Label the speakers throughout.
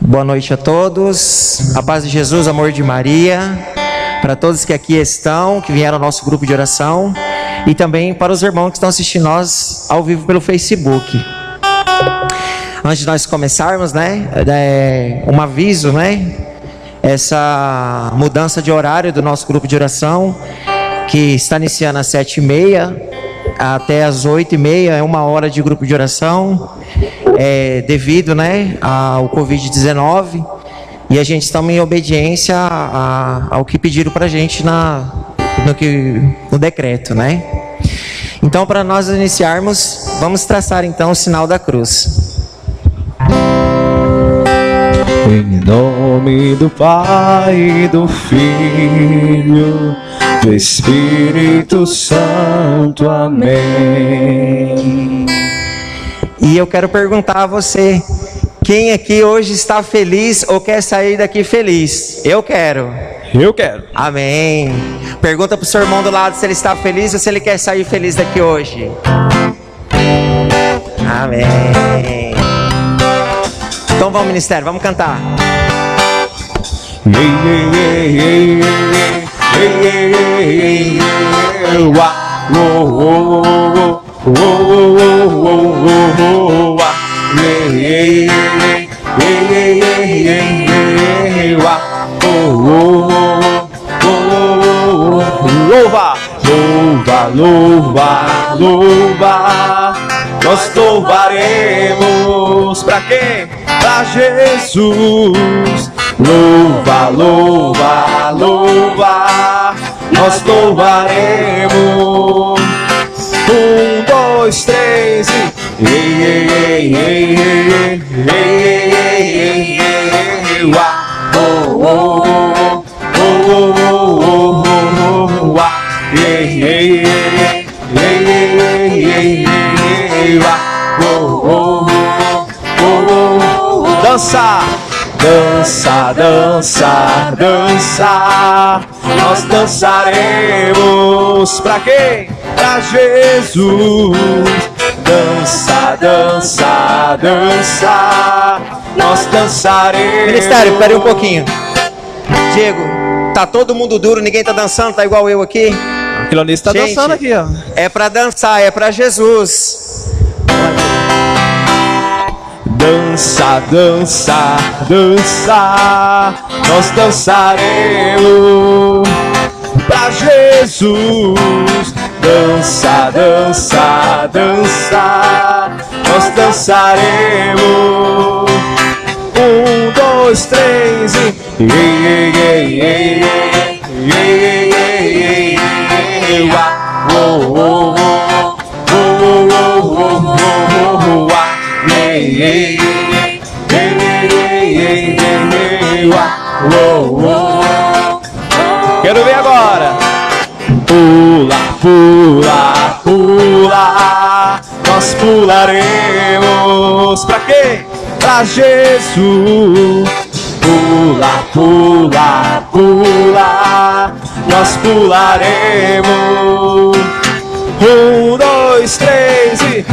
Speaker 1: Boa noite a todos, a paz de Jesus, amor de Maria, para todos que aqui estão, que vieram ao nosso grupo de oração, e também para os irmãos que estão assistindo nós ao vivo pelo Facebook. Antes de nós começarmos, um aviso, essa mudança de horário do nosso grupo de oração, que está iniciando às 7h30 até às 8h30, é 1 hora de grupo de oração, devido ao Covid-19, e a gente está em obediência ao que pediram para a gente no decreto, Então, para nós iniciarmos, vamos traçar então o sinal da cruz.
Speaker 2: Em nome do Pai, e do Filho, do Espírito Santo. Amém.
Speaker 1: E eu quero perguntar a você, quem aqui hoje está feliz ou quer sair daqui feliz? Eu quero.
Speaker 2: Eu quero.
Speaker 1: Amém. Pergunta para o seu irmão do lado se ele está feliz ou se ele quer sair feliz daqui hoje. Amém. Então vamos, ministério, vamos cantar.
Speaker 2: Louva, louva, louva, louva. Nós louvaremos pra quem? Pra Jesus. Louva, louva, louva. Nós louvaremos. 1, 2, 3 e dança, dança, dança, dança. Nós dançaremos pra quem? Pra Jesus. Dança, dança, dança. Nós dançaremos.
Speaker 1: Ministério, espere um pouquinho. Diego, tá todo mundo duro, ninguém tá dançando, tá igual eu aqui?
Speaker 2: Aquilo ali está dançando aqui, ó.
Speaker 1: É pra dançar, é pra Jesus.
Speaker 2: Dança, dança, dança. Nós dançaremos pra Jesus. Dança, dança, dança. Nós dançaremos. 1, 2, 3 e quero ver agora. Pula, pula, pula. Nós pularemos pra quê? Pra Jesus. Pula, pula, pula. Nós pularemos. 1, 2, 3 e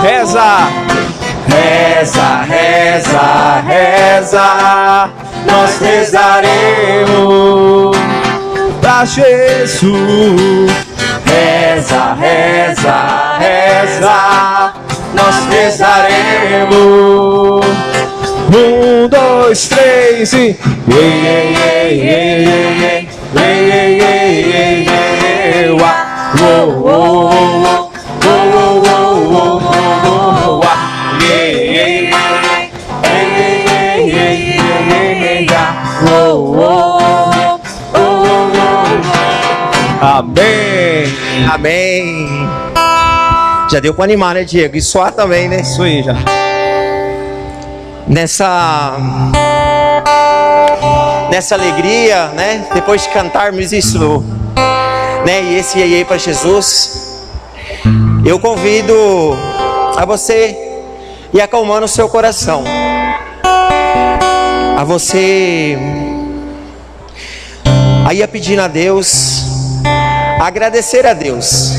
Speaker 2: reza, reza, reza, reza. Nós rezaremos pra Jesus. Reza, reza, reza. Nós rezaremos. 1, 2, 3 e amém,
Speaker 1: amém. Já deu para animar, né, Diego? E suar também, né?
Speaker 2: Isso aí já.
Speaker 1: Nessa alegria, né? Depois de cantarmos isso, né? E esse iê para Jesus, eu convido a você e acalmando o seu coração. A você aí pedindo a Deus, agradecer a Deus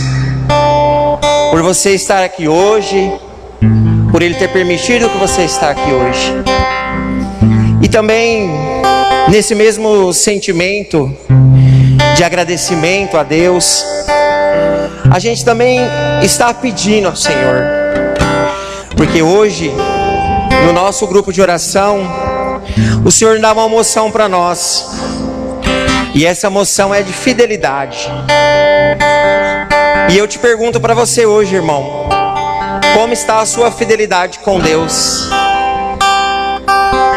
Speaker 1: por você estar aqui hoje, por Ele ter permitido que você está aqui hoje. E também nesse mesmo sentimento de agradecimento a Deus, a gente também está pedindo ao Senhor, porque hoje no nosso grupo de oração o Senhor dá uma moção para nós, e essa moção é de fidelidade. E eu te pergunto para você hoje, irmão, como está a sua fidelidade com Deus?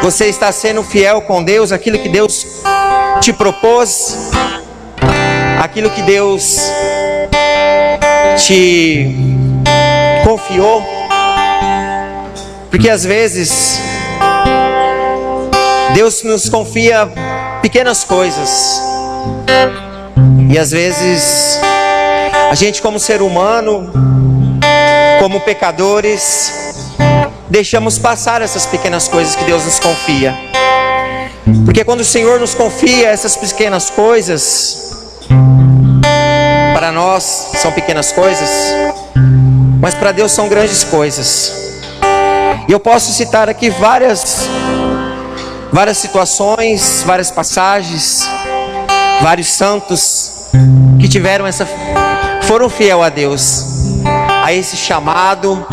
Speaker 1: Você está sendo fiel com Deus? Aquilo que Deus te propôs, aquilo que Deus te confiou? Porque às vezes Deus nos confia pequenas coisas, e às vezes a gente, como ser humano, como pecadores, deixamos passar essas pequenas coisas que Deus nos confia. Porque quando o Senhor nos confia essas pequenas coisas, para nós são pequenas coisas, mas para Deus são grandes coisas. E eu posso citar aqui várias situações, várias passagens, vários santos que foram fiel a Deus, a esse chamado,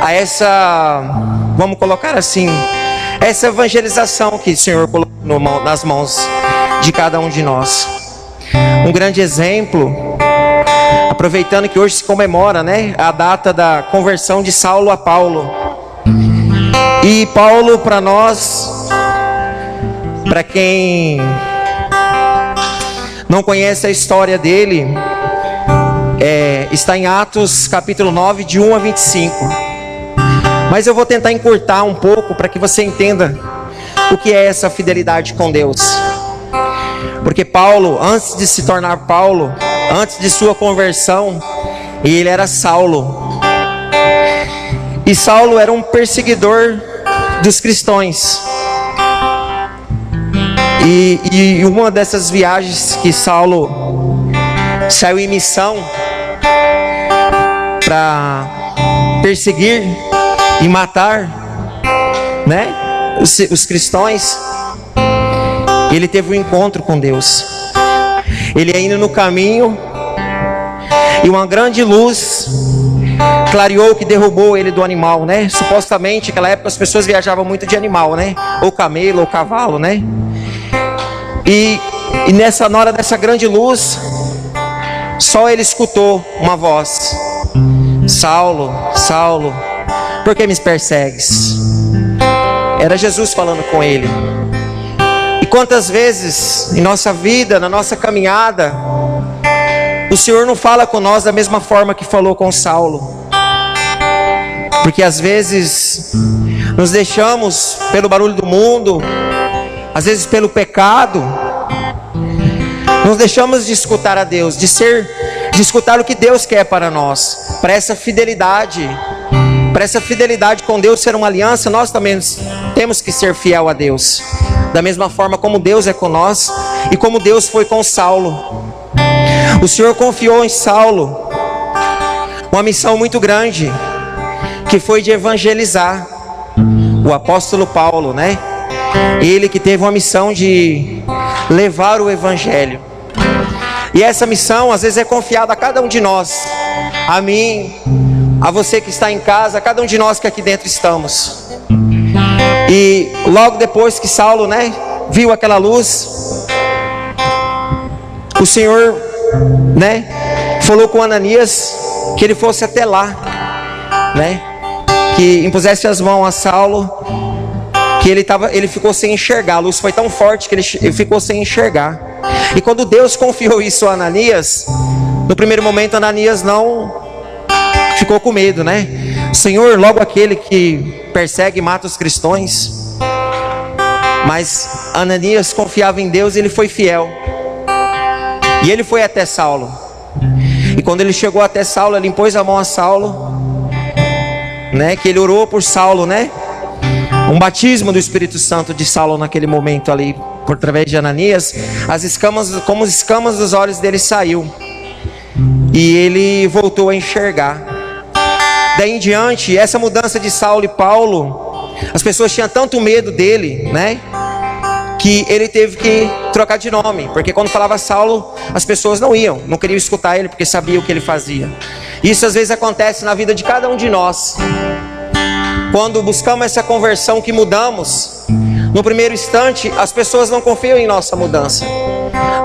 Speaker 1: a essa, vamos colocar assim, essa evangelização que o Senhor colocou nas mãos de cada um de nós. Um grande exemplo, aproveitando que hoje se comemora, né, a data da conversão de Saulo a Paulo. E Paulo, para nós, para quem não conhece a história dele, está em Atos capítulo 9, de 1 a 25. Mas eu vou tentar encurtar um pouco para que você entenda o que é essa fidelidade com Deus. Porque Paulo, antes de se tornar Paulo, antes de sua conversão, ele era Saulo. E Saulo era um perseguidor dos cristãos. E uma dessas viagens que Saulo saiu em missão para perseguir e matar, né, os cristãos, ele teve um encontro com Deus. Ele ia indo no caminho e uma grande luz clareou, que derrubou ele do animal, né? Supostamente naquela época as pessoas viajavam muito de animal, né? Ou camelo ou cavalo, né? E na hora dessa grande luz, só ele escutou uma voz: Saulo, Saulo, por que me persegues? Era Jesus falando com ele. E quantas vezes em nossa vida, na nossa caminhada, o Senhor não fala com nós da mesma forma que falou com Saulo? Porque às vezes nos deixamos pelo barulho do mundo, às vezes pelo pecado, nos deixamos de escutar a Deus, de escutar o que Deus quer para nós. Para essa fidelidade com Deus ser uma aliança, nós também temos que ser fiel a Deus, da mesma forma como Deus é com nós e como Deus foi com Saulo. O Senhor confiou em Saulo uma missão muito grande, que foi de evangelizar. O apóstolo Paulo, né? Ele que teve uma missão de levar o evangelho. E essa missão às vezes é confiada a cada um de nós, a mim, a você que está em casa, a cada um de nós que aqui dentro estamos. E logo depois que Saulo, né, viu aquela luz, o Senhor, né, falou com Ananias que ele fosse até lá, né, que impusesse as mãos a Saulo, que ele ficou sem enxergar. A luz foi tão forte que ele ficou sem enxergar. E quando Deus confiou isso a Ananias, no primeiro momento Ananias não ficou com medo, né? Senhor, logo aquele que persegue e mata os cristãos. Mas Ananias confiava em Deus e ele foi fiel. E ele foi até Saulo. E quando ele chegou até Saulo, ele impôs a mão a Saulo. né, que ele orou por Saulo, né? Um batismo do Espírito Santo de Saulo naquele momento ali, por através de Ananias, as escamas, como escamas dos olhos dele saiu. E ele voltou a enxergar. Daí em diante, essa mudança de Saulo e Paulo, as pessoas tinham tanto medo dele, né? Que ele teve que trocar de nome. Porque quando falava Saulo, as pessoas não queriam escutar ele, porque sabiam o que ele fazia. Isso às vezes acontece na vida de cada um de nós. Quando buscamos essa conversão, que mudamos, no primeiro instante, as pessoas não confiam em nossa mudança.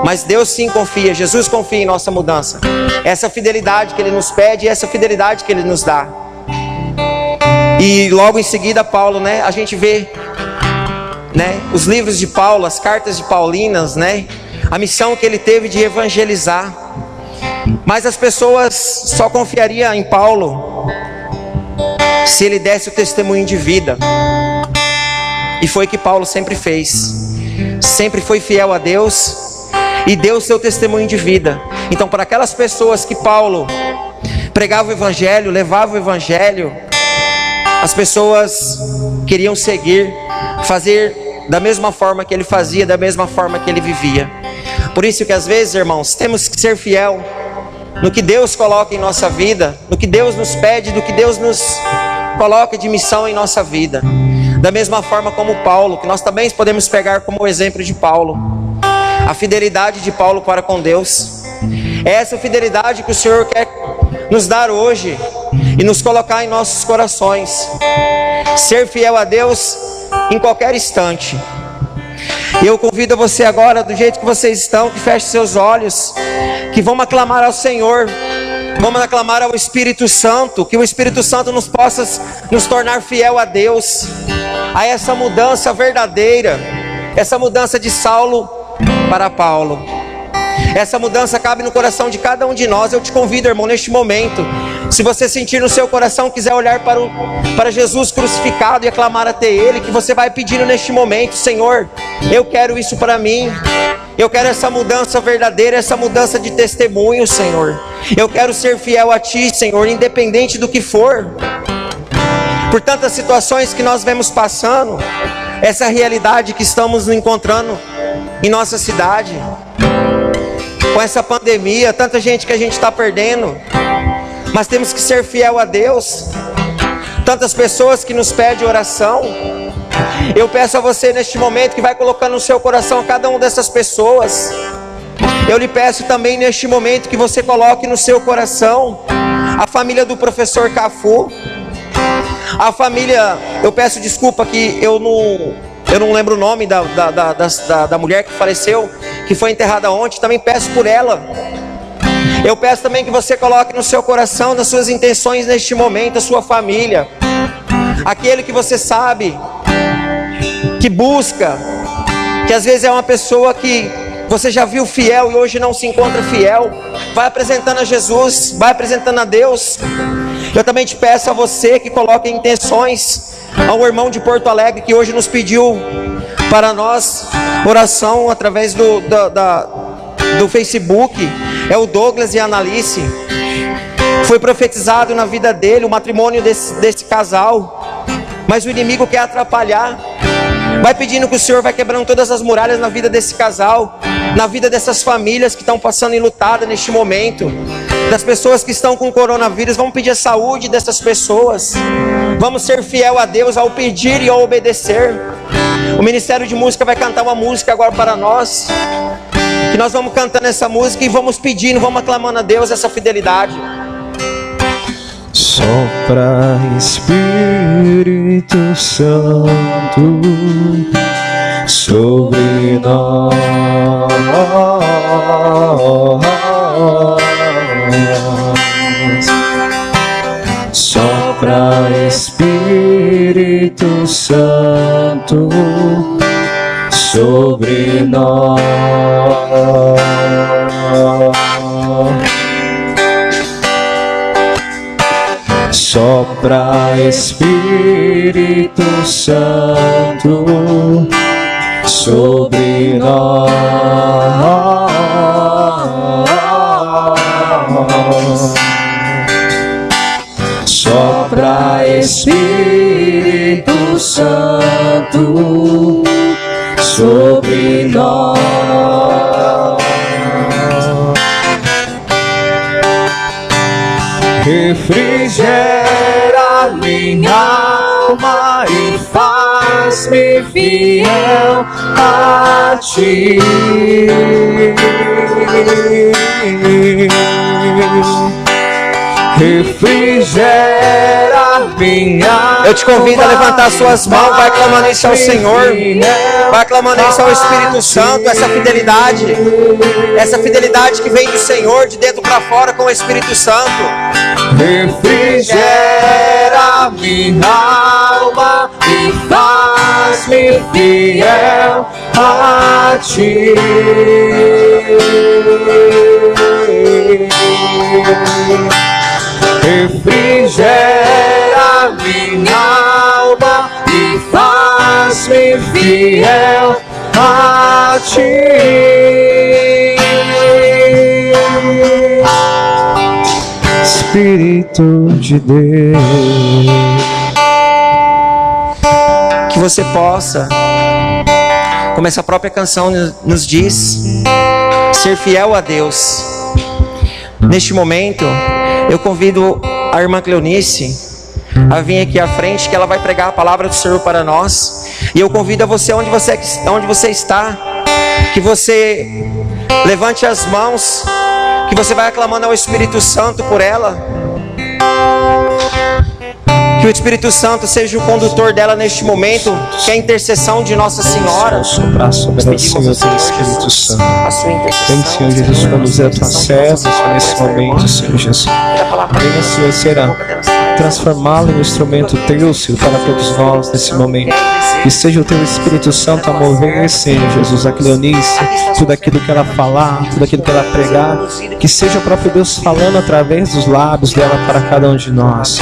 Speaker 1: Mas Deus sim confia, Jesus confia em nossa mudança. Essa fidelidade que Ele nos pede, essa fidelidade que Ele nos dá. E logo em seguida, Paulo, né, a gente vê, né, os livros de Paulo, as cartas de Paulinas, né, a missão que ele teve de evangelizar. Mas as pessoas só confiariam em Paulo se ele desse o testemunho de vida. E foi o que Paulo sempre fez. Sempre foi fiel a Deus e deu o seu testemunho de vida. Então, para aquelas pessoas que Paulo pregava o evangelho, levava o evangelho, as pessoas queriam seguir, fazer da mesma forma que ele fazia, da mesma forma que ele vivia. Por isso que às vezes, irmãos, temos que ser fiel no que Deus coloca em nossa vida, no que Deus nos pede, no que Deus nos coloca de missão em nossa vida. Da mesma forma como Paulo, que nós também podemos pegar como exemplo de Paulo, a fidelidade de Paulo para com Deus. É essa fidelidade que o Senhor quer nos dar hoje e nos colocar em nossos corações. Ser fiel a Deus em qualquer instante. E eu convido você agora, do jeito que vocês estão, que feche seus olhos, que vamos aclamar ao Senhor, vamos aclamar ao Espírito Santo, que o Espírito Santo nos possa nos tornar fiel a Deus, a essa mudança verdadeira, essa mudança de Saulo para Paulo. Essa mudança cabe no coração de cada um de nós. Eu te convido, irmão, neste momento, se você sentir no seu coração, quiser olhar para Jesus crucificado e aclamar até Ele, que você vai pedindo neste momento: Senhor, eu quero isso para mim. Eu quero essa mudança verdadeira, essa mudança de testemunho, Senhor. Eu quero ser fiel a Ti, Senhor, independente do que for. Por tantas situações que nós vemos passando, essa realidade que estamos encontrando em nossa cidade, com essa pandemia, tanta gente que a gente está perdendo, mas temos que ser fiel a Deus. Tantas pessoas que nos pedem oração. Eu peço a você neste momento que vai colocando no seu coração cada uma dessas pessoas. Eu lhe peço também neste momento que você coloque no seu coração a família do professor Cafu, a família, eu peço desculpa que eu não lembro o nome da mulher que faleceu, que foi enterrada ontem. Também peço por ela. Eu peço também que você coloque no seu coração, nas suas intenções neste momento, a sua família, aquele que você sabe, que busca, que às vezes é uma pessoa que você já viu fiel e hoje não se encontra fiel. Vai apresentando a Jesus, vai apresentando a Deus. Eu também te peço a você que coloque intenções, ao irmão de Porto Alegre que hoje nos pediu para nós oração através do Facebook, é o Douglas e a Analice. Foi profetizado na vida dele o matrimônio desse casal, mas o inimigo quer atrapalhar. Vai pedindo que o Senhor vai quebrando todas as muralhas na vida desse casal, na vida dessas famílias que estão passando enlutada neste momento, das pessoas que estão com coronavírus. Vamos pedir a saúde dessas pessoas. Vamos ser fiel a Deus ao pedir e ao obedecer. O Ministério de Música vai cantar uma música agora para nós, que nós vamos cantando essa música e vamos pedindo, vamos aclamando a Deus essa fidelidade.
Speaker 2: Sopra Espírito Santo sobre nós. Sopra Espírito Santo sobre nós. Sopra Espírito Santo sobre nós. Sopra Sopra Espírito Santo sobre nós. Refrigera minha alma e faz-me fiel a Ti. Refrigera minha.
Speaker 1: Eu te convido a levantar suas mãos, vai clamando isso ao Senhor, vai clamando isso ao Espírito Santo, essa fidelidade que vem do Senhor, de dentro para fora com o Espírito Santo.
Speaker 2: Refrigera minha alma e faz-me fiel a Ti. Refrigera minha alma e faz-me fiel a Ti. Espírito de Deus,
Speaker 1: Que você possa, como essa própria canção nos diz, ser fiel a Deus. Neste momento, eu convido a irmã Cleonice a vir aqui à frente, que ela vai pregar a palavra do Senhor para nós. E eu convido a você, onde você está, que você levante as mãos, que você vai aclamando ao Espírito Santo por ela. Que o Espírito Santo seja o condutor dela neste momento, que é a intercessão de Nossa Senhora.
Speaker 2: Soprar sobre ela, Senhor, teu Espírito Santo.
Speaker 1: A sua intercessão.
Speaker 2: Vem, Senhor Jesus, conduzir a tua serva nesse momento, Senhor Jesus. Venha, Senhor, será transformá-la em um instrumento teu, Senhor, para todos nós nesse momento. Que seja o teu Espírito Santo a mover, Senhor Jesus, a Cleonice, tudo aquilo que ela falar, tudo aquilo que ela pregar, que seja o próprio Deus falando através dos lábios dela para cada um de nós.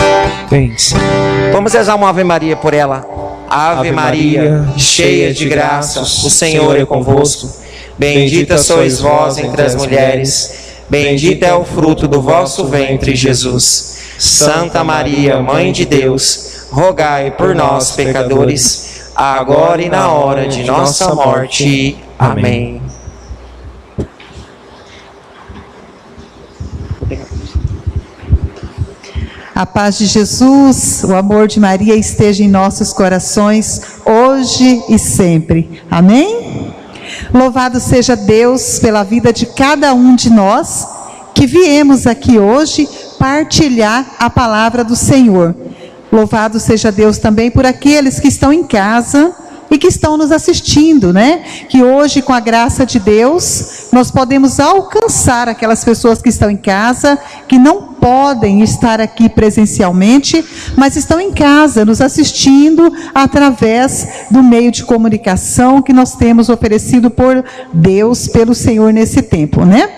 Speaker 2: Vem, Senhor.
Speaker 1: Vamos rezar uma Ave Maria por ela. Ave Maria, cheia de graça, o Senhor é convosco. Bendita sois vós entre as mulheres, bendito é o fruto do vosso ventre, Jesus. Santa Maria, Mãe de Deus, rogai por nós, pecadores, agora e na hora de nossa morte. Amém.
Speaker 3: A paz de Jesus, o amor de Maria esteja em nossos corações, hoje e sempre. Amém? Louvado seja Deus pela vida de cada um de nós, que viemos aqui hoje partilhar a palavra do Senhor. Louvado seja Deus também por aqueles que estão em casa e que estão nos assistindo, né? Que hoje, com a graça de Deus, nós podemos alcançar aquelas pessoas que estão em casa, que não podem estar aqui presencialmente, mas estão em casa, nos assistindo através do meio de comunicação que nós temos oferecido por Deus, pelo Senhor nesse tempo, né?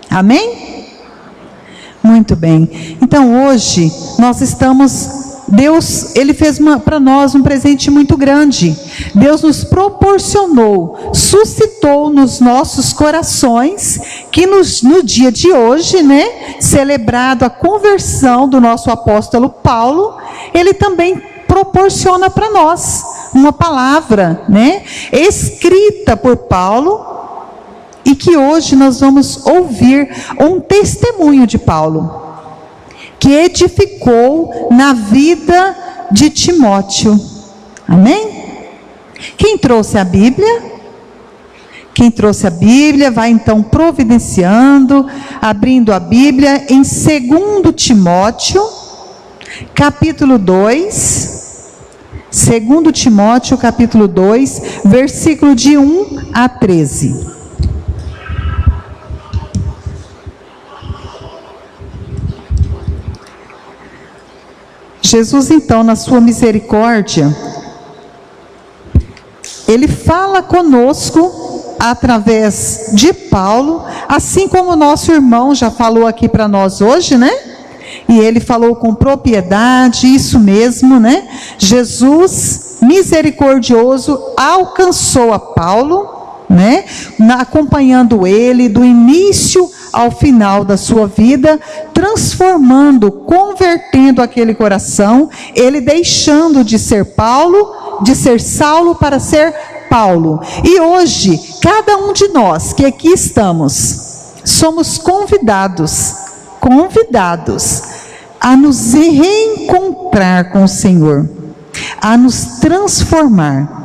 Speaker 3: Amém? Muito bem. Então, hoje, nós estamos... Deus, Ele fez para nós um presente muito grande. Deus nos proporcionou, suscitou nos nossos corações, que no dia de hoje, né, celebrado a conversão do nosso apóstolo Paulo, Ele também proporciona para nós uma palavra, né, escrita por Paulo, e que hoje nós vamos ouvir um testemunho de Paulo, que edificou na vida de Timóteo. Amém? Quem trouxe a Bíblia? Quem trouxe a Bíblia vai então providenciando, abrindo a Bíblia em 2 Timóteo, capítulo 2. 2 Timóteo, capítulo 2, versículo de 1 a 13. Jesus, então, na sua misericórdia, Ele fala conosco através de Paulo, assim como o nosso irmão já falou aqui para nós hoje, né? E ele falou com propriedade, isso mesmo, né? Jesus, misericordioso, alcançou a Paulo né? Acompanhando ele do início ao final da sua vida, transformando, convertendo aquele coração, ele deixando de ser Paulo, de ser Saulo para ser Paulo. E hoje, cada um de nós que aqui estamos, somos convidados a nos reencontrar com o Senhor, a nos transformar.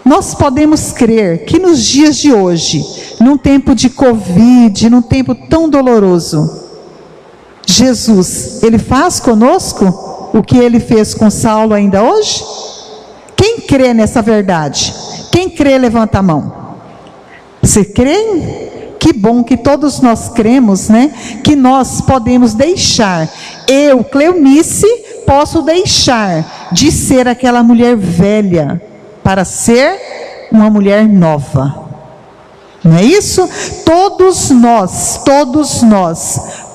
Speaker 3: Nós podemos crer que nos dias de hoje, num tempo de Covid, num tempo tão doloroso, Jesus, ele faz conosco o que ele fez com Saulo ainda hoje? Quem crê nessa verdade? Quem crê, levanta a mão. Você crê? Que bom que todos nós cremos, né? Que nós podemos deixar, eu, Cleonice, posso deixar de ser aquela mulher velha, para ser uma mulher nova. Não é isso? Todos nós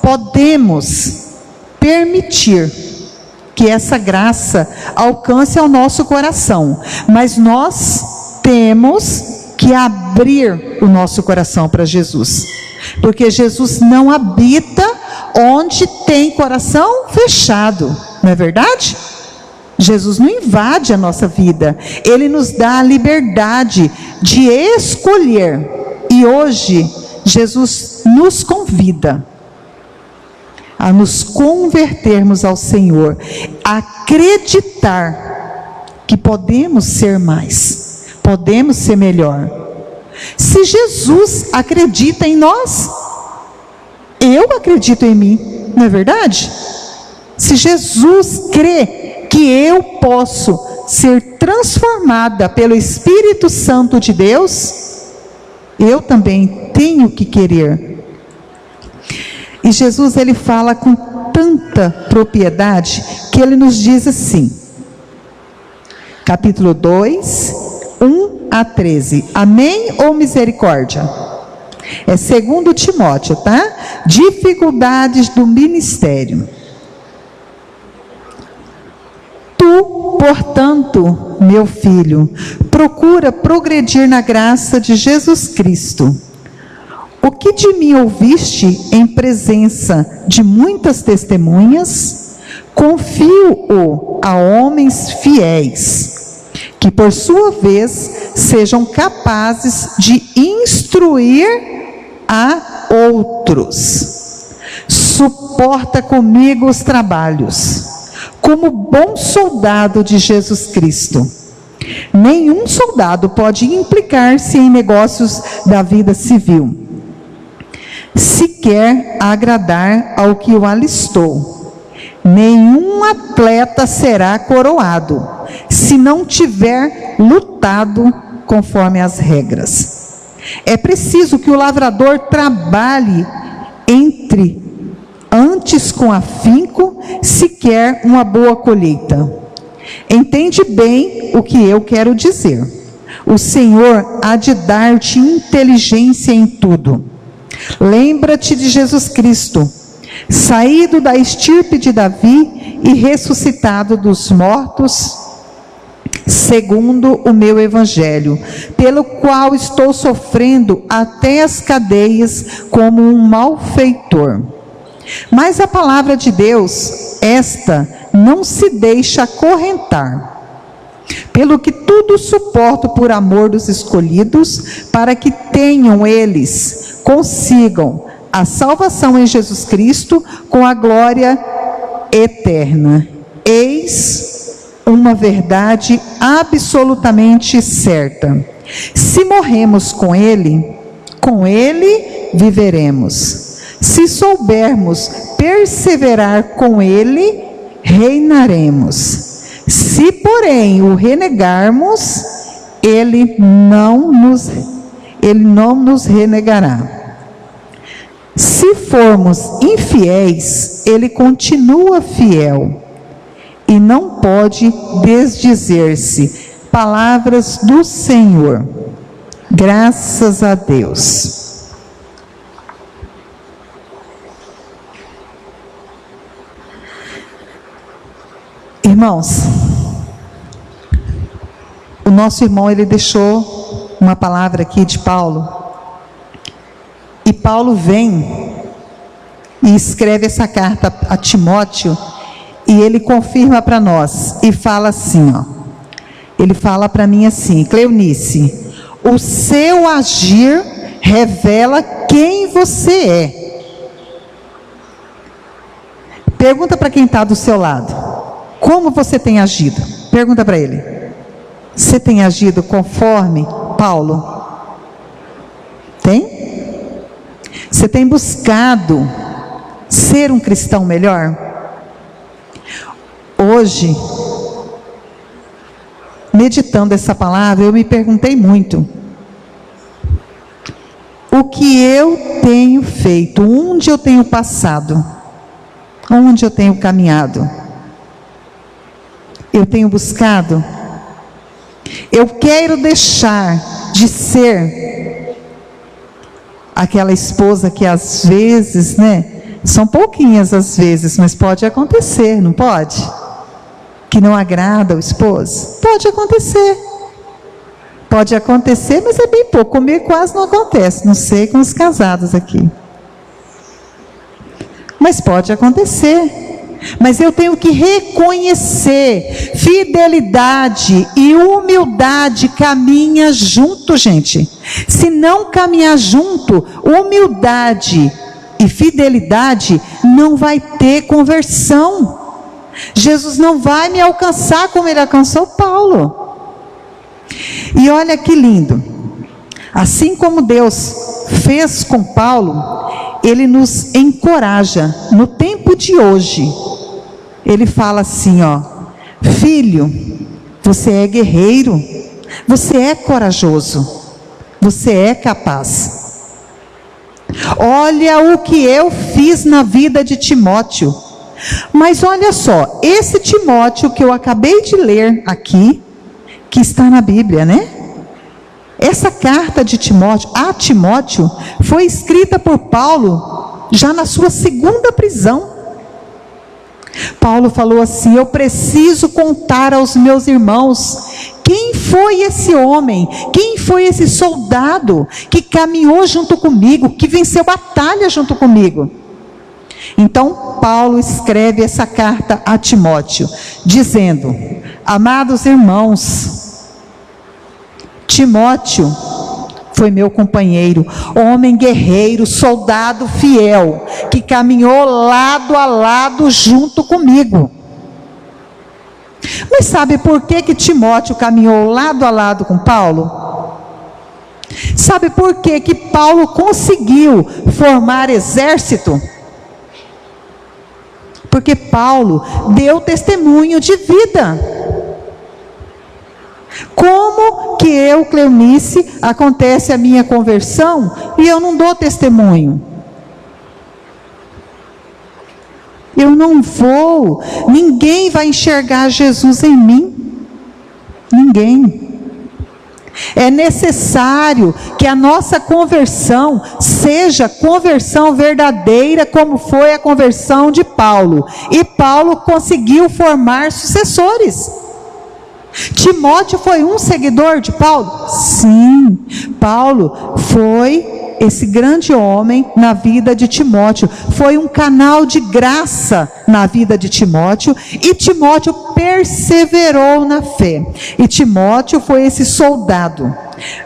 Speaker 3: podemos permitir que essa graça alcance ao nosso coração, mas nós temos que abrir o nosso coração para Jesus, porque Jesus não habita onde tem coração fechado, não é verdade? Jesus não invade a nossa vida, ele nos dá a liberdade de escolher, e hoje Jesus nos convida a nos convertermos ao Senhor, a acreditar que podemos ser mais, podemos ser melhor. Se Jesus acredita em nós, eu acredito em mim, não é verdade? Se Jesus crê que eu posso ser transformada pelo Espírito Santo de Deus, eu também tenho que querer. E Jesus, ele fala com tanta propriedade, que ele nos diz assim, capítulo 2, 1 a 13, amém ou misericórdia? É 2 Timóteo, tá? Dificuldades do ministério. Tu, portanto, meu filho, procura progredir na graça de Jesus Cristo. O que de mim ouviste em presença de muitas testemunhas, confio-o a homens fiéis, que por sua vez sejam capazes de instruir a outros. Suporta comigo os trabalhos, como bom soldado de Jesus Cristo. Nenhum soldado pode implicar-se em negócios da vida civil, se quer agradar ao que o alistou. Nenhum atleta será coroado, se não tiver lutado conforme as regras. É preciso que o lavrador trabalhe antes com afinco, se quer uma boa colheita. Entende bem o que eu quero dizer. O Senhor há de dar-te inteligência em tudo. Lembra-te de Jesus Cristo, saído da estirpe de Davi e ressuscitado dos mortos, segundo o meu evangelho, pelo qual estou sofrendo até as cadeias como um malfeitor. Mas a palavra de Deus, esta não se deixa acorrentar. Pelo que tudo suporto por amor dos escolhidos, para que consigam a salvação em Jesus Cristo com a glória eterna. Eis uma verdade absolutamente certa. Se morremos com Ele viveremos. Se soubermos perseverar com Ele, reinaremos. Se, porém, o renegarmos, Ele não nos renegará. Se formos infiéis, Ele continua fiel e não pode desdizer-se. Palavras do Senhor. Graças a Deus. Irmãos, o nosso irmão, ele deixou uma palavra aqui de Paulo. E Paulo vem e escreve essa carta a Timóteo, e ele confirma para nós, e fala assim, ó. Ele fala para mim assim: Cleonice, o seu agir revela quem você é. Pergunta para quem está do seu lado: como você tem agido? Pergunta para ele: você tem agido conforme Paulo? Tem? Você tem buscado ser um cristão melhor? Hoje, meditando essa palavra, eu me perguntei muito: o que eu tenho feito? Onde eu tenho passado? Onde eu tenho caminhado? Eu tenho buscado? Eu quero deixar de ser aquela esposa que às vezes, são pouquinhas às vezes, mas pode acontecer, não pode? Que não agrada o esposo? Pode acontecer. Pode acontecer, mas é bem pouco. Comigo quase não acontece. Não sei com os casados aqui. Mas pode acontecer. Mas eu tenho que reconhecer. Fidelidade e humildade caminham junto, gente. Se não caminhar junto, humildade e fidelidade, não vai ter conversão. Jesus não vai me alcançar como ele alcançou Paulo. E olha que lindo, assim como Deus fez com Paulo, ele nos encoraja no tempo de hoje. Ele fala assim, ó: filho, você é guerreiro, você é corajoso, você é capaz. Olha o que eu fiz na vida de Timóteo. Mas olha só, esse Timóteo que eu acabei de ler aqui, que está na Bíblia, essa carta de Timóteo, a Timóteo, foi escrita por Paulo, já na sua segunda prisão. Paulo falou assim: eu preciso contar aos meus irmãos, quem foi esse homem, quem foi esse soldado, que caminhou junto comigo, que venceu batalha junto comigo. Então Paulo escreve essa carta a Timóteo, dizendo: amados irmãos, Timóteo foi meu companheiro, homem guerreiro, soldado fiel, que caminhou lado a lado junto comigo. Mas sabe por que Timóteo caminhou lado a lado com Paulo? Sabe por que Paulo conseguiu formar exército? Porque Paulo deu testemunho de vida. Como que eu, Cleonice, acontece a minha conversão e eu não dou testemunho? Eu não vou, ninguém vai enxergar Jesus em mim. Ninguém. É necessário que a nossa conversão seja conversão verdadeira, como foi a conversão de Paulo. E Paulo conseguiu formar sucessores. Timóteo foi um seguidor de Paulo? Sim, Paulo foi esse grande homem na vida de Timóteo, foi um canal de graça na vida de Timóteo, e Timóteo perseverou na fé, e Timóteo foi esse soldado.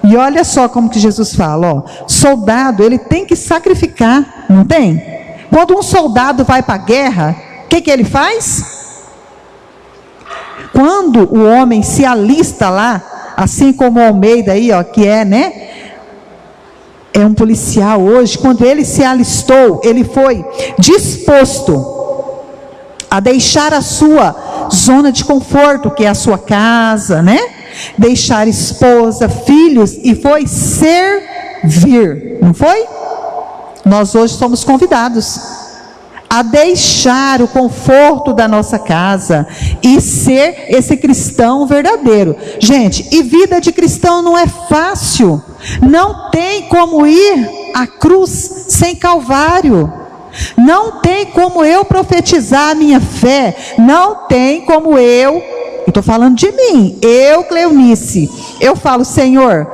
Speaker 3: E olha só como que Jesus fala, ó: soldado, ele tem que sacrificar, não tem? Quando um soldado vai para a guerra, o que ele faz? Quando o homem se alista lá, assim como o Almeida aí, ó, que é um policial hoje, quando ele se alistou, ele foi disposto a deixar a sua zona de conforto, que é a sua casa, deixar esposa, filhos, e foi servir, não foi? Nós hoje somos convidados a deixar o conforto da nossa casa e ser esse cristão verdadeiro. Gente, e vida de cristão não é fácil. Não tem como ir à cruz sem Calvário. Não tem como eu profetizar a minha fé. Não tem como eu estou falando de mim, eu, Cleonice, eu falo: Senhor,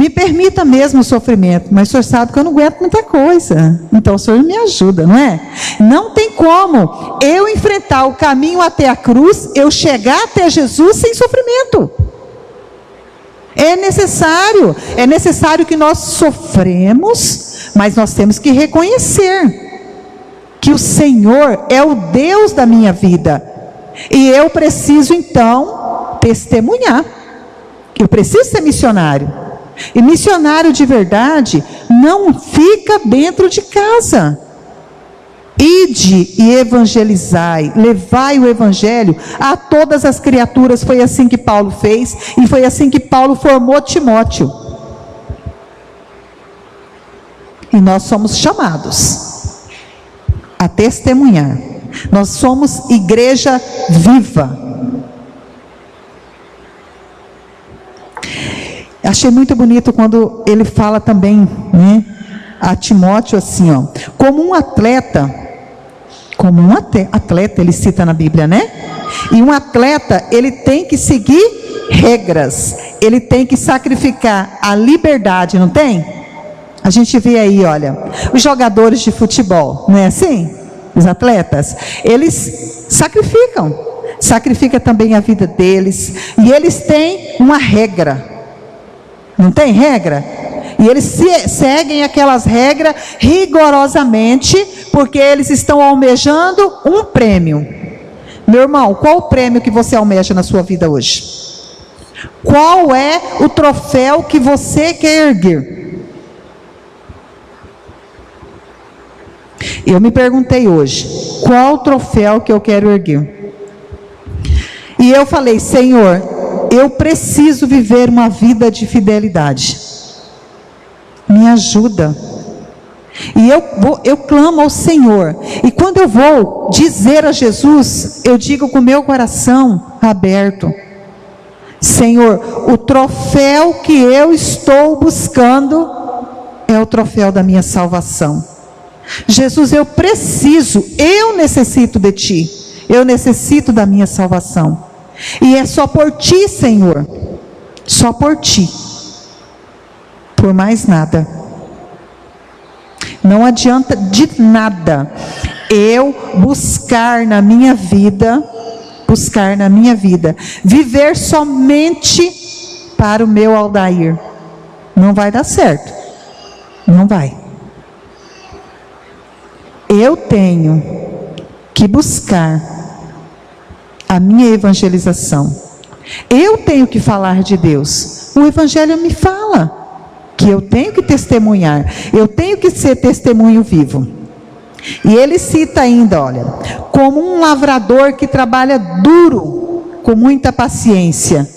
Speaker 3: Me permita mesmo o sofrimento, mas o Senhor sabe que eu não aguento muita coisa. Então o Senhor me ajuda, não é? Não tem como eu enfrentar o caminho até a cruz, eu chegar até Jesus sem sofrimento. É necessário que nós sofremos, mas nós temos que reconhecer que o Senhor é o Deus da minha vida. E eu preciso então testemunhar. Eu preciso ser missionário. E missionário de verdade não fica dentro de casa. Ide e evangelizai, levai o evangelho a todas as criaturas. Foi assim que Paulo fez, e foi assim que Paulo formou Timóteo. E nós somos chamados a testemunhar. Nós somos igreja viva. Achei muito bonito quando ele fala também, né, a Timóteo assim, ó, como um atleta, ele cita na Bíblia, né? E um atleta, ele tem que seguir regras, ele tem que sacrificar a liberdade, não tem? A gente vê aí, olha, os jogadores de futebol, não é assim? Os atletas, eles sacrificam também a vida deles, e eles têm uma regra. Não tem regra? E eles seguem aquelas regras rigorosamente, porque eles estão almejando um prêmio. Meu irmão, qual o prêmio que você almeja na sua vida hoje? Qual é o troféu que você quer erguer? Eu me perguntei hoje, qual o troféu que eu quero erguer? E eu falei, Senhor, eu preciso viver uma vida de fidelidade. Me ajuda. E eu clamo ao Senhor. E quando eu vou dizer a Jesus, eu digo com o meu coração aberto: Senhor, o troféu que eu estou buscando é o troféu da minha salvação. Jesus, eu necessito de Ti. Eu necessito da minha salvação. E é só por Ti, Senhor, só por Ti, por mais nada. Não adianta de nada eu buscar na minha vida, viver somente para o meu Aldair. Não vai dar certo, não vai. Eu tenho que buscar a minha evangelização. Eu tenho que falar de Deus. O Evangelho me fala que eu tenho que testemunhar. Eu tenho que ser testemunho vivo. E ele cita ainda, olha, como um lavrador que trabalha duro, com muita paciência.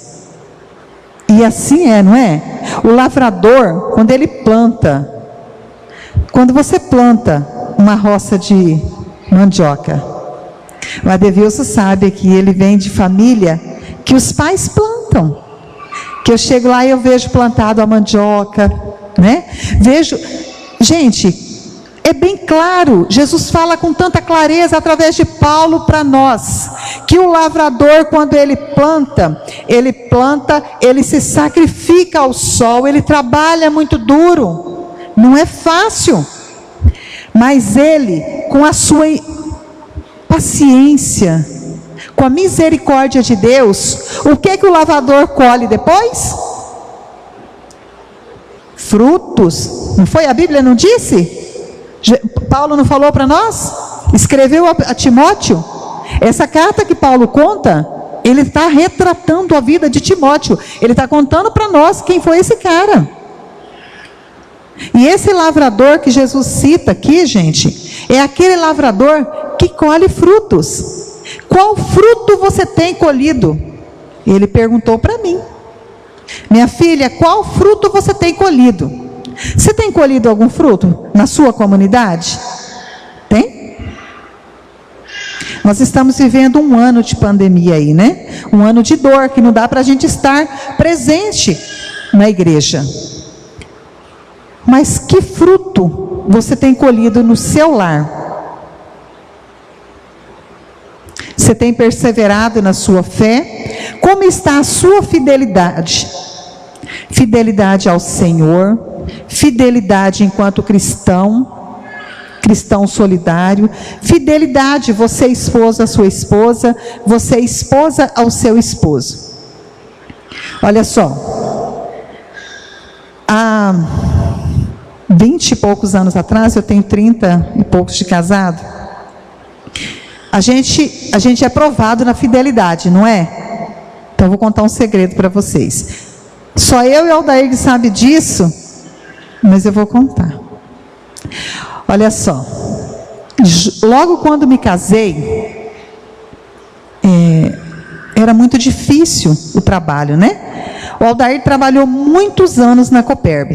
Speaker 3: E assim é, não é? O lavrador, quando ele planta, quando você planta uma roça de mandioca, o Adevilson sabe que ele vem de família que os pais plantam. Que eu chego lá e eu vejo plantado a mandioca, né? Vejo, gente, é bem claro, Jesus fala com tanta clareza através de Paulo para nós, que o lavrador, quando ele planta, ele se sacrifica ao sol, ele trabalha muito duro, não é fácil, mas ele, com a sua paciência, com a misericórdia de Deus, o que o lavrador colhe depois? Frutos. Não foi? A Bíblia não disse? Paulo não falou para nós? Escreveu a Timóteo? Essa carta que Paulo conta, ele está retratando a vida de Timóteo. Ele está contando para nós quem foi esse cara. E esse lavrador que Jesus cita aqui, gente, é aquele lavrador que colhe frutos. Qual fruto você tem colhido? Ele perguntou para mim. Minha filha, qual fruto você tem colhido? Você tem colhido algum fruto na sua comunidade? Tem? Nós estamos vivendo um ano de pandemia aí, né? Um ano de dor, que não dá para a gente estar presente na igreja. Mas que fruto você tem colhido no seu lar? Você tem perseverado na sua fé? Como está a sua fidelidade? fidelidade ao Senhor, fidelidade enquanto cristão solidário, fidelidade, você esposa à sua esposa, você esposa ao seu esposo. Olha só, há 20 e poucos anos atrás, eu tenho 30 e poucos de casado, a gente é provado na fidelidade, não é? Então eu vou contar um segredo para vocês. Só eu e o Aldair que sabe disso, mas eu vou contar. Olha só, logo quando me casei, era muito difícil o trabalho, né? O Aldair trabalhou muitos anos na Coperb,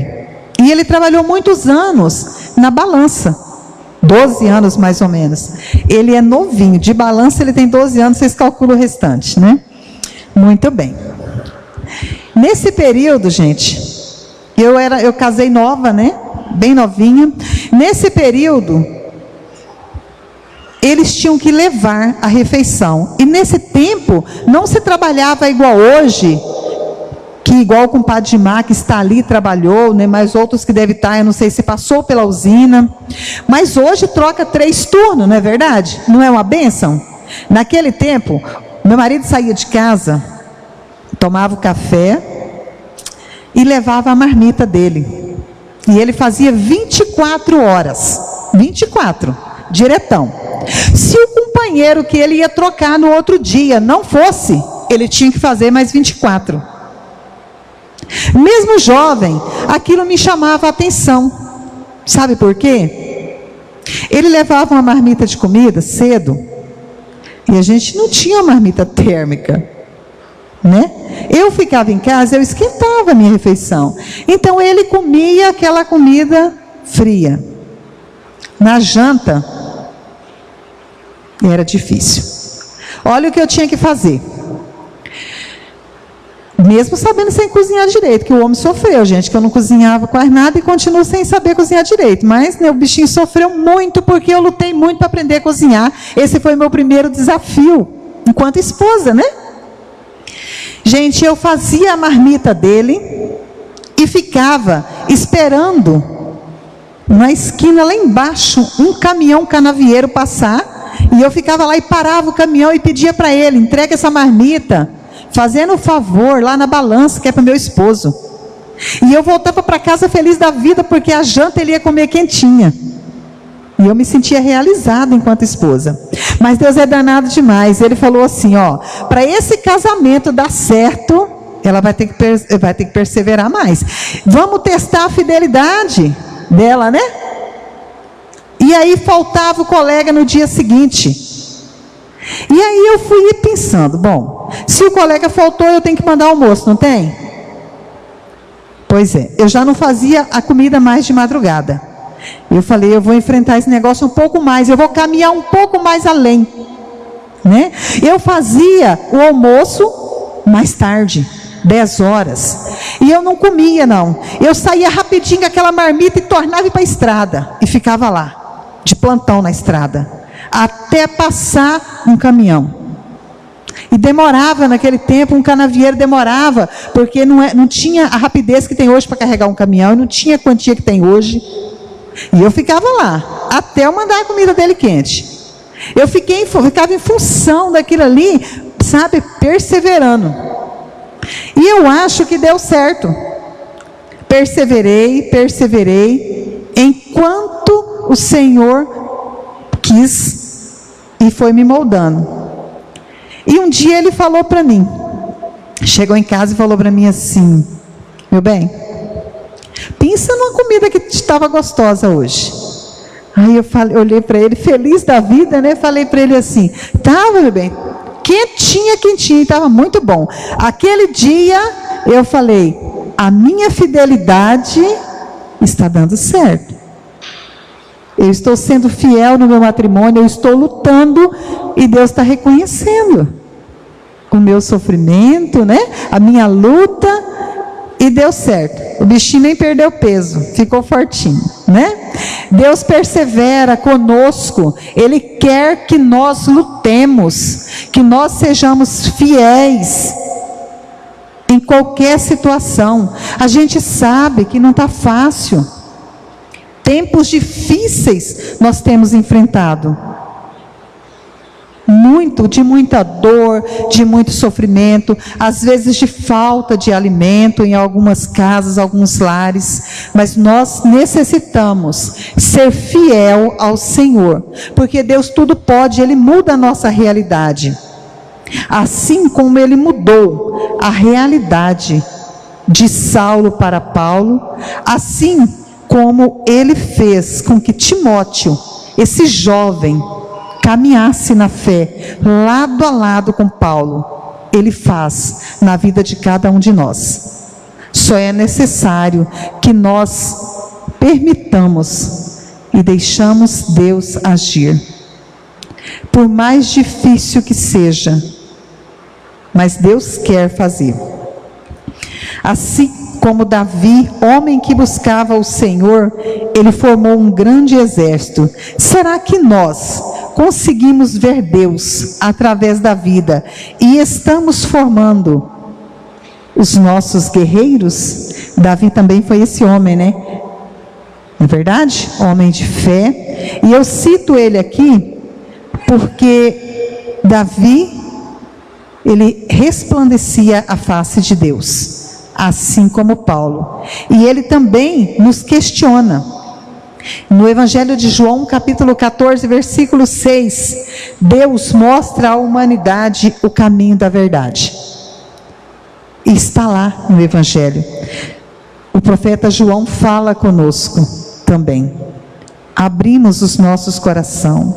Speaker 3: e ele trabalhou muitos anos na balança, 12 anos mais ou menos. Ele é novinho, de balança ele tem 12 anos, vocês calculam o restante, né? Muito bem. Nesse período, gente, eu casei nova, né? Bem novinha. Nesse período, eles tinham que levar a refeição. E nesse tempo, não se trabalhava igual hoje, que igual o compadre Dimar, que está ali, trabalhou, né? Mas outros que devem estar, eu não sei se passou pela usina. Mas hoje troca 3 turnos, não é verdade? Não é uma bênção? Naquele tempo, meu marido saía de casa, tomava o café e levava a marmita dele. E ele fazia 24 horas. 24, diretão. Se o companheiro que ele ia trocar no outro dia não fosse, ele tinha que fazer mais 24. Mesmo jovem, aquilo me chamava a atenção. Sabe por quê? Ele levava uma marmita de comida cedo, e a gente não tinha marmita térmica, né? Eu ficava em casa, eu esquentava a minha refeição. Então ele comia aquela comida fria. Na janta, era difícil. Olha o que eu tinha que fazer. Mesmo sabendo sem cozinhar direito, que o homem sofreu, gente, que eu não cozinhava quase nada e continuo sem saber cozinhar direito. Mas, né, o bichinho sofreu muito, porque eu lutei muito para aprender a cozinhar. Esse foi o meu primeiro desafio, enquanto esposa, né? Gente, eu fazia a marmita dele e ficava esperando na esquina lá embaixo um caminhão canavieiro passar, e eu ficava lá e parava o caminhão e pedia para ele: entrega essa marmita, fazendo o favor lá na balança, que é para o meu esposo. E eu voltava para casa feliz da vida, porque a janta ele ia comer quentinha. E eu me sentia realizada enquanto esposa. Mas Deus é danado demais. Ele falou assim, ó, para esse casamento dar certo, ela vai ter que perseverar mais. Vamos testar a fidelidade dela, né? E aí faltava o colega no dia seguinte. E aí eu fui pensando, bom, se o colega faltou, eu tenho que mandar almoço, não tem? Pois é, eu já não fazia a comida mais de madrugada. Eu falei, eu vou enfrentar esse negócio um pouco mais, eu vou caminhar um pouco mais além, né? Eu fazia o almoço mais tarde, 10 horas, e eu não comia não, eu saía rapidinho com aquela marmita e tornava para a estrada, e ficava lá, de plantão na estrada, até passar um caminhão. E demorava naquele tempo, um canavieiro demorava, porque não tinha a rapidez que tem hoje para carregar um caminhão, e não tinha a quantia que tem hoje. E eu ficava lá, até eu mandar a comida dele quente. Eu ficava em função daquilo ali, sabe, perseverando. E eu acho que deu certo. Perseverei, enquanto o Senhor quis e foi me moldando. E um dia ele falou para mim, chegou em casa e falou para mim assim: meu bem, pensa numa comida que estava gostosa hoje. Aí eu olhei para ele, feliz da vida, né? Falei para ele assim, estava, meu bem, quentinha, estava muito bom. Aquele dia eu falei, a minha fidelidade está dando certo. Eu estou sendo fiel no meu matrimônio, eu estou lutando e Deus está reconhecendo o meu sofrimento, né? A minha luta, e deu certo. O bichinho nem perdeu peso, ficou fortinho, né? Deus persevera conosco, Ele quer que nós lutemos, que nós sejamos fiéis. em qualquer situação. A gente sabe que não está fácil. Tempos difíceis nós temos enfrentado. De muita dor, de muito sofrimento, às vezes de falta de alimento em algumas casas, alguns lares, mas nós necessitamos ser fiel ao Senhor, porque Deus tudo pode, Ele muda a nossa realidade, assim como Ele mudou a realidade de Saulo para Paulo, assim como Ele fez com que Timóteo, esse jovem, caminhasse na fé, lado a lado com Paulo. Ele faz na vida de cada um de nós. Só é necessário que nós permitamos e deixamos Deus agir. Por mais difícil que seja, mas Deus quer fazer. Assim como Davi, homem que buscava o Senhor, ele formou um grande exército. Será que nós conseguimos ver Deus através da vida e estamos formando os nossos guerreiros? Davi também foi esse homem, né? Não é verdade? Homem de fé. E eu cito ele aqui porque Davi, ele resplandecia a face de Deus, assim como Paulo. E ele também nos questiona. No Evangelho de João, capítulo 14, versículo 6, Deus mostra à humanidade o caminho da verdade. E está lá no Evangelho. O profeta João fala conosco também. Abrimos os nossos corações.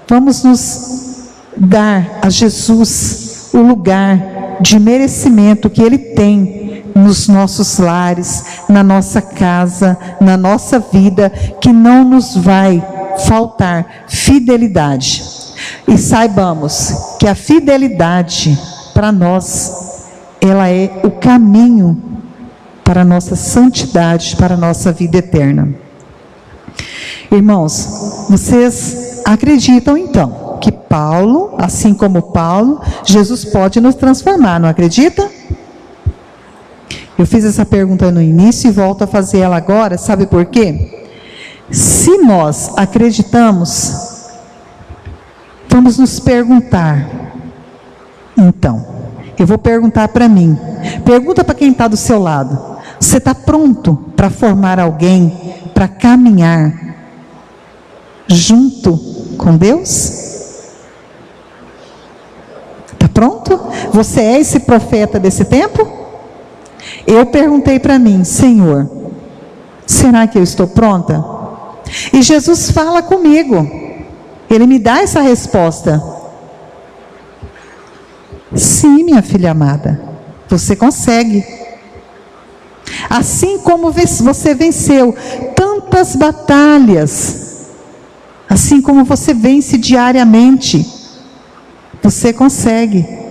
Speaker 3: Vamos nos dar a Jesus o lugar de merecimento que Ele tem nos nossos lares, na nossa casa, na nossa vida, que não nos vai faltar fidelidade. E saibamos que a fidelidade para nós, ela é o caminho para a nossa santidade, para a nossa vida eterna. Irmãos, vocês acreditam então que Paulo, assim como Paulo, Jesus pode nos transformar, não acredita? Eu fiz essa pergunta no início e volto a fazer ela agora, sabe por quê? Se nós acreditamos, vamos nos perguntar. Então, eu vou perguntar para mim, pergunta para quem está do seu lado: você está pronto para formar alguém, para caminhar junto com Deus? Está pronto? Você é esse profeta desse tempo? Eu perguntei para mim: Senhor, será que eu estou pronta? E Jesus fala comigo, Ele me dá essa resposta: sim, minha filha amada, você consegue. Assim como você venceu tantas batalhas, assim como você vence diariamente, você consegue.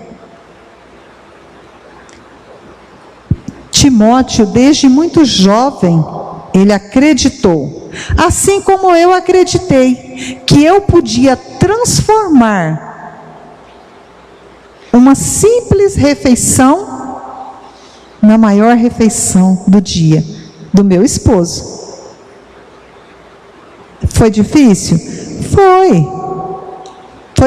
Speaker 3: Timóteo, desde muito jovem, ele acreditou, assim como eu acreditei, que eu podia transformar uma simples refeição na maior refeição do dia, do meu esposo. Foi difícil? Foi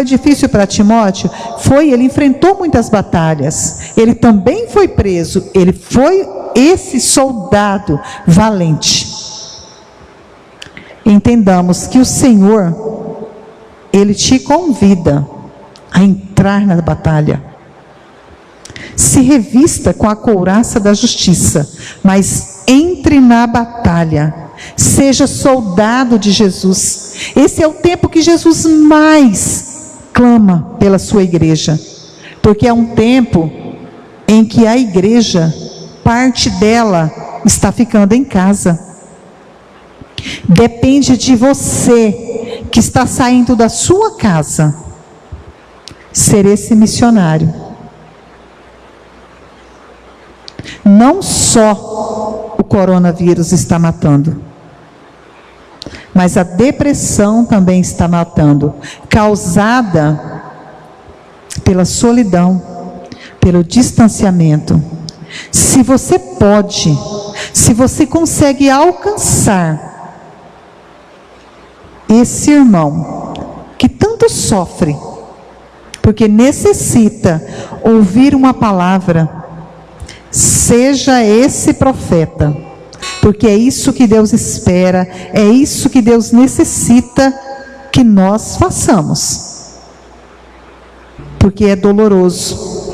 Speaker 3: difícil para Timóteo? Foi, ele enfrentou muitas batalhas, ele também foi preso, ele foi esse soldado valente. Entendamos que o Senhor, Ele te convida a entrar na batalha. Se revista com a couraça da justiça, mas entre na batalha. Seja soldado de Jesus. Esse é o tempo que Jesus mais clama pela sua igreja, porque é um tempo em que a igreja, parte dela está ficando em casa. Depende de você que está saindo da sua casa ser esse missionário. Não só o coronavírus está matando, mas a depressão também está matando, causada pela solidão, pelo distanciamento. Se você pode, se você consegue alcançar esse irmão que tanto sofre, porque necessita ouvir uma palavra, seja esse profeta, porque é isso que Deus espera, é isso que Deus necessita que nós façamos, porque é doloroso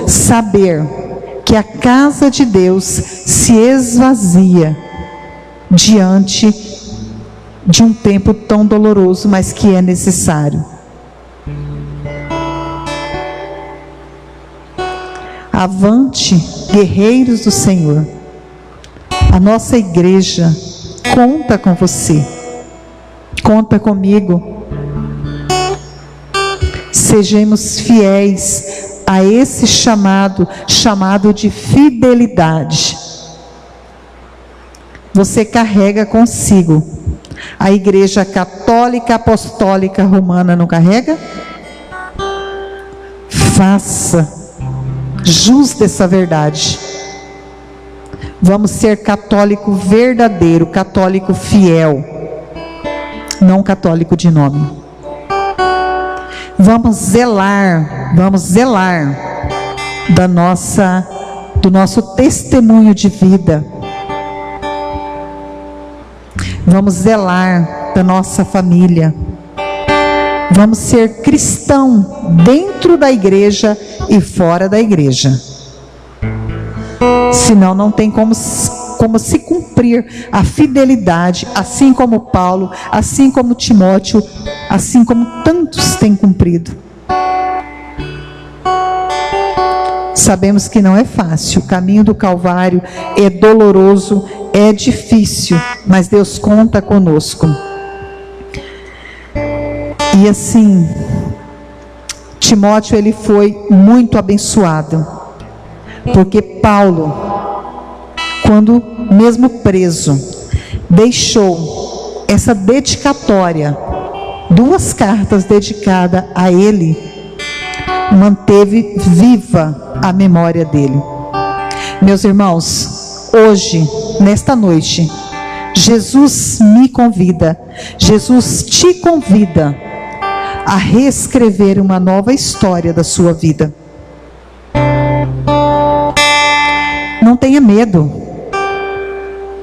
Speaker 3: saber que a casa de Deus se esvazia diante de um tempo tão doloroso, mas que é necessário. Avante, guerreiros do Senhor. A nossa igreja conta com você, conta comigo. Sejamos fiéis a esse chamado de fidelidade. Você carrega consigo a Igreja Católica Apostólica Romana, não carrega? Faça jus dessa verdade. Vamos ser católico verdadeiro, católico fiel, não católico de nome. Vamos zelar do nosso testemunho de vida. Vamos zelar da nossa família. Vamos ser cristão dentro da igreja e fora da igreja. Senão não tem como se cumprir a fidelidade, assim como Paulo, assim como Timóteo, assim como tantos têm cumprido. Sabemos que não é fácil, o caminho do Calvário é doloroso, é difícil, mas Deus conta conosco. E assim, Timóteo, ele foi muito abençoado, porque Paulo, quando mesmo preso, deixou essa dedicatória, 2 cartas dedicadas a ele, manteve viva a memória dele. Meus irmãos, hoje, nesta noite, Jesus me convida, Jesus te convida a reescrever uma nova história da sua vida. Não tenha medo.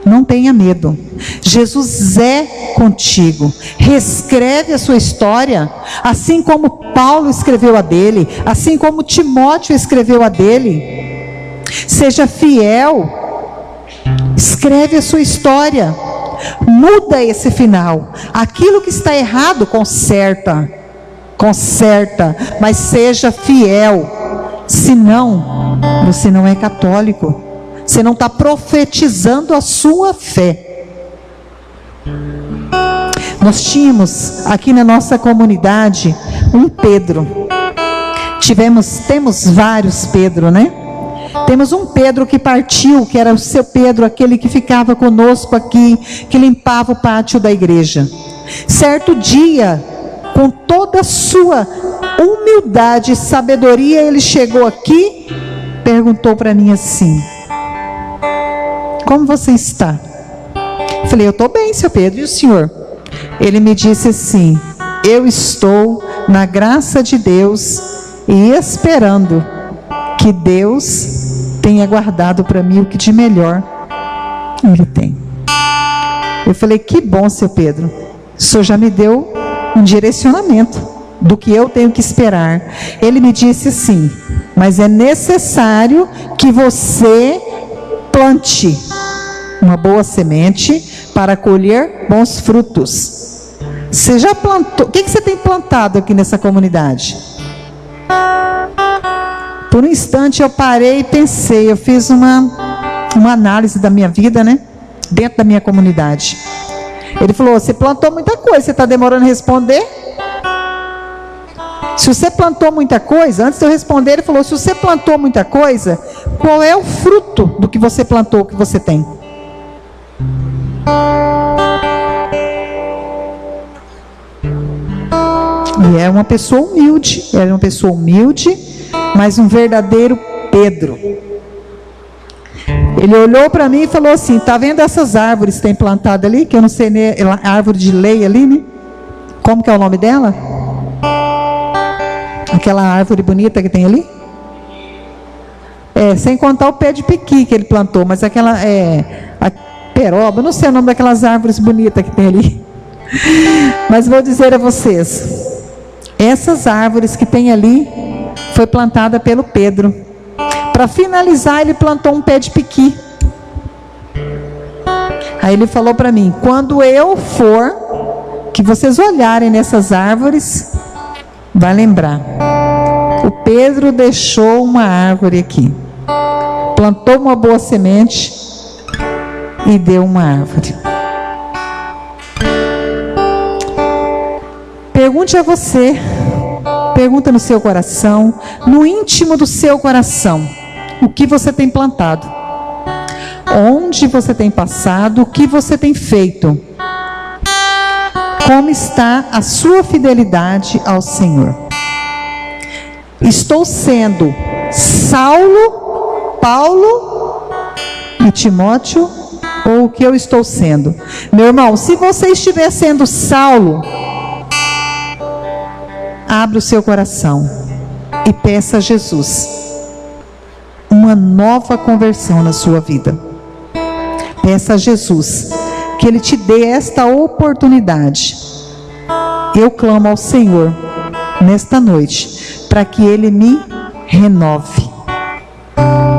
Speaker 3: Não tenha medo. Jesus é contigo. Reescreve a sua história, assim como Paulo escreveu a dele, assim como Timóteo escreveu a dele. Seja fiel. Escreve a sua história. Muda esse final. Aquilo que está errado, conserta, mas seja fiel. Senão, você não é católico. Você não está profetizando a sua fé. Nós tínhamos aqui na nossa comunidade um Pedro. Temos vários Pedro, né? Temos um Pedro que partiu, que era o seu Pedro, aquele que ficava conosco aqui, que limpava o pátio da igreja. Certo dia, com toda a sua humildade e sabedoria, ele chegou aqui, perguntou para mim assim: como você está? Eu falei: eu estou bem, seu Pedro, e o senhor? Ele me disse assim: eu estou na graça de Deus e esperando que Deus tenha guardado para mim o que de melhor Ele tem. Eu falei: que bom, seu Pedro, o senhor já me deu um direcionamento do que eu tenho que esperar. Ele me disse assim: mas é necessário que você plante uma boa semente para colher bons frutos. Você já plantou? O que você tem plantado aqui nessa comunidade? Por um instante eu parei e pensei, eu fiz uma análise da minha vida, né? Dentro da minha comunidade. Ele falou: você plantou muita coisa, você está demorando a responder? Se você plantou muita coisa, antes de eu responder, ele falou: se você plantou muita coisa, qual é o fruto do que você plantou, que você tem? E era uma pessoa humilde, mas um verdadeiro Pedro. Ele olhou para mim e falou assim: tá vendo essas árvores que tem plantada ali? Que eu não sei, né? Árvore de lei ali, né? Como que é o nome dela? Aquela árvore bonita que tem ali? Sem contar o pé de piqui que ele plantou, mas aquela a peroba, não sei o nome daquelas árvores bonitas que tem ali. Mas vou dizer a vocês, essas árvores que tem ali foi plantada pelo Pedro. Para finalizar, ele plantou um pé de piqui. Aí ele falou para mim: quando eu for, que vocês olharem nessas árvores, vai lembrar. O Pedro deixou uma árvore aqui, plantou uma boa semente e deu uma árvore. Pergunte a você, pergunta no seu coração, no íntimo do seu coração, o que você tem plantado, onde você tem passado, o que você tem feito, como está a sua fidelidade ao Senhor. Estou sendo Saulo, Paulo e Timóteo, ou o que eu estou sendo? Meu irmão, se você estiver sendo Saulo, abra o seu coração e peça a Jesus uma nova conversão na sua vida. Peça a Jesus que Ele te dê esta oportunidade. Eu clamo ao Senhor nesta noite para que Ele me renove,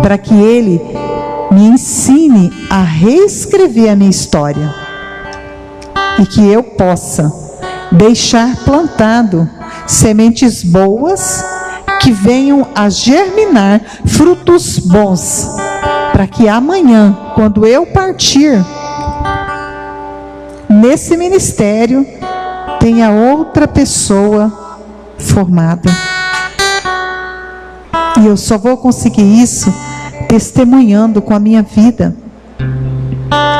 Speaker 3: para que Ele me ensine a reescrever a minha história e que eu possa deixar plantado sementes boas que venham a germinar frutos bons, para que amanhã, quando eu partir nesse ministério, tenha outra pessoa formada. E eu só vou conseguir isso testemunhando com a minha vida,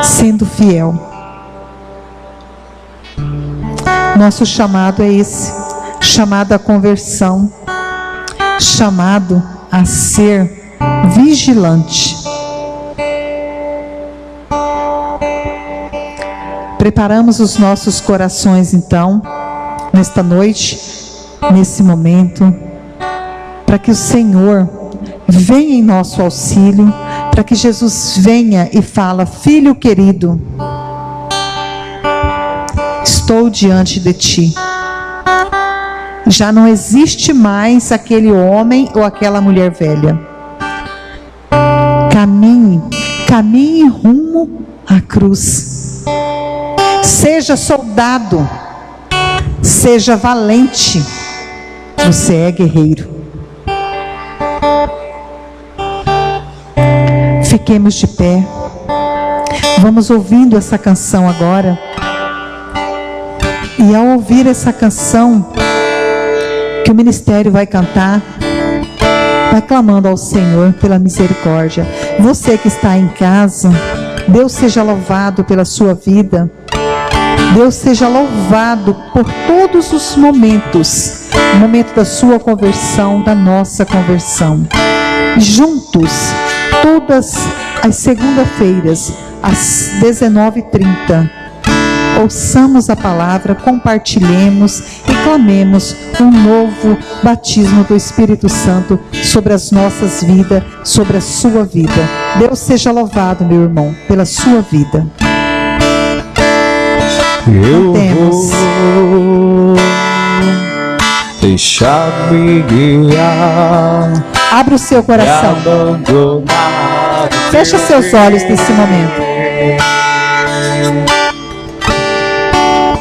Speaker 3: sendo fiel. Nosso chamado é esse, chamado à conversão, chamado a ser vigilante. Preparamos os nossos corações então, nesta noite, nesse momento, para que o Senhor venha em nosso auxílio, para que Jesus venha e fala: filho querido, estou diante de ti. Já não existe mais aquele homem ou aquela mulher velha. Caminhe rumo à cruz. Seja soldado, seja valente. Você é guerreiro. Fiquemos de pé. Vamos ouvindo essa canção agora. E ao ouvir essa canção que o ministério vai cantar, vai clamando ao Senhor pela misericórdia. Você que está em casa, Deus seja louvado pela sua vida. Deus seja louvado por todos os momentos. O momento da sua conversão, da nossa conversão. Juntos, todas as segundas-feiras, às 19h30. Ouçamos a palavra, compartilhemos e clamemos um novo batismo do Espírito Santo sobre as nossas vidas, sobre a sua vida. Deus seja louvado, meu irmão, pela sua vida.
Speaker 2: Eu vou deixar-me guiar.
Speaker 3: Abra o seu coração. Feche seus olhos nesse momento.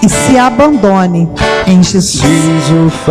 Speaker 3: E se abandone em Jesus.